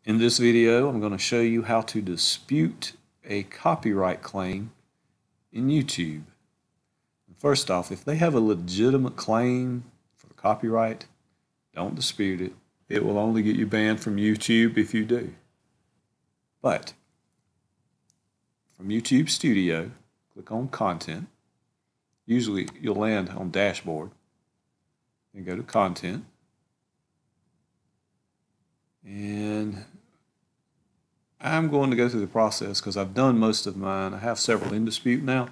In this video, I'm going to show you how to dispute a copyright claim in YouTube. First off, if they have a legitimate claim for the copyright, don't dispute it. It will only get you banned from YouTube if you do. But from YouTube Studio, click on Content. Usually you'll land on Dashboard. Then go to Content. And I'm going to go through the process because I've done most of mine. I have several in dispute now.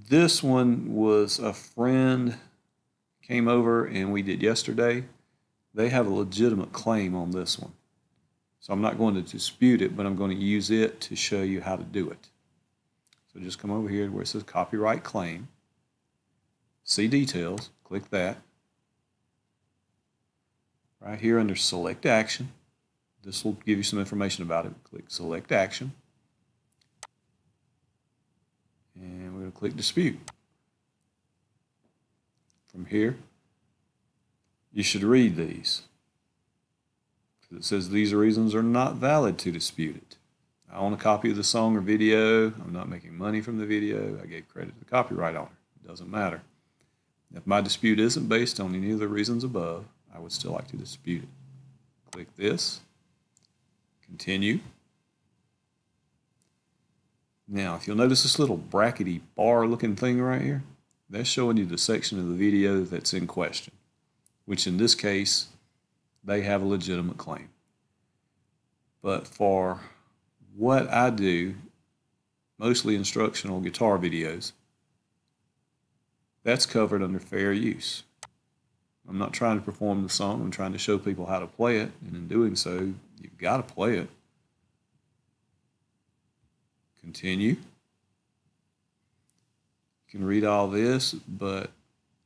This one was a friend came over and we did yesterday. They have a legitimate claim on this one. So I'm not going to dispute it, but I'm going to use it to show you how to do it. So just come over here where it says Copyright Claim. See Details, click that. Right here under Select Action, this will give you some information about it. Click Select Action. And we're going to click Dispute. From here, you should read these. It says these reasons are not valid to dispute it. I own a copy of the song or video. I'm not making money from the video. I gave credit to the copyright owner. It doesn't matter. If my dispute isn't based on any of the reasons above, I would still like to dispute it. Click this. Continue. Now, if you'll notice this little brackety bar looking thing right here, that's showing you the section of the video that's in question, which in this case, they have a legitimate claim. But for what I do, mostly instructional guitar videos, that's covered under fair use. I'm not trying to perform the song, I'm trying to show people how to play it, and in doing so, you've got to play it. Continue. You can read all this, but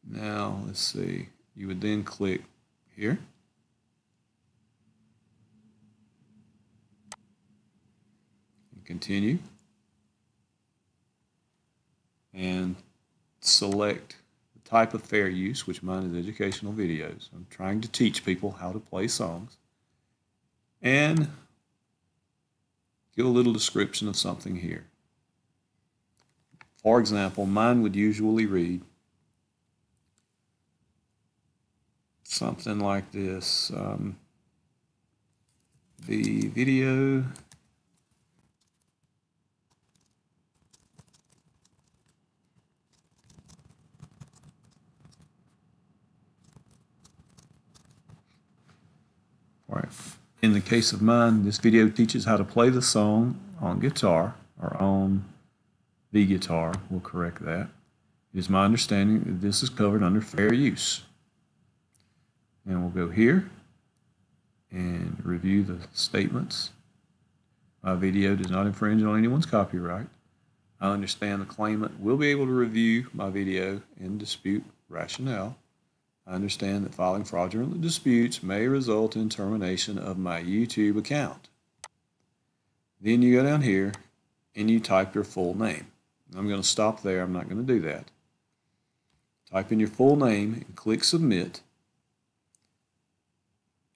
now let's see. You would then click here. And continue. And select the type of fair use, which mine is educational videos. I'm trying to teach people how to play songs. And give a little description of something here. For example, mine would usually read something like this. The video in the case of mine, this video teaches how to play the song on guitar or on the guitar. We'll correct that. It is my understanding that this is covered under fair use. And we'll go here and review the statements. My video does not infringe on anyone's copyright. I understand the claimant will be able to review my video and dispute rationale. I understand that filing fraudulent disputes may result in termination of my YouTube account. Then you go down here and you type your full name. I'm going to stop there. I'm not going to do that. Type in your full name and click Submit.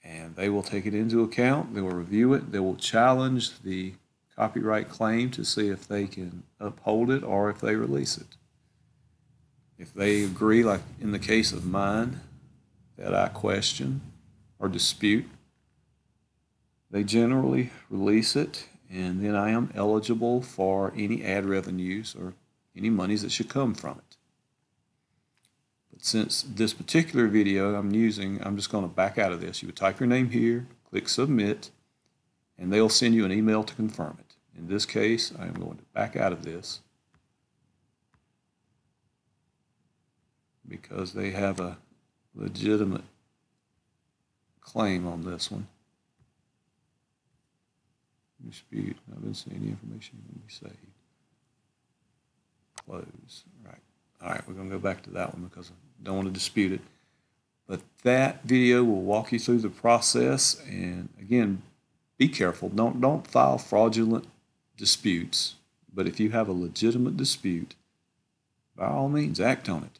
And they will take it into account. They will review it. They will challenge the copyright claim to see if they can uphold it or if they release it. If they agree, like in the case of mine, that I question or dispute, they generally release it, and then I am eligible for any ad revenues or any monies that should come from it. But since this particular video I'm using, I'm just going to back out of this. You would type your name here, click Submit, and they'll send you an email to confirm it. In this case, I am going to back out of this, because they have a legitimate claim on this one. Dispute. I've been seeing the information can be saved. Close. Right. All right, we're going to go back to that one because I don't want to dispute it. But that video will walk you through the process. And again, be careful. Don't file fraudulent disputes. But if you have a legitimate dispute, by all means, act on it.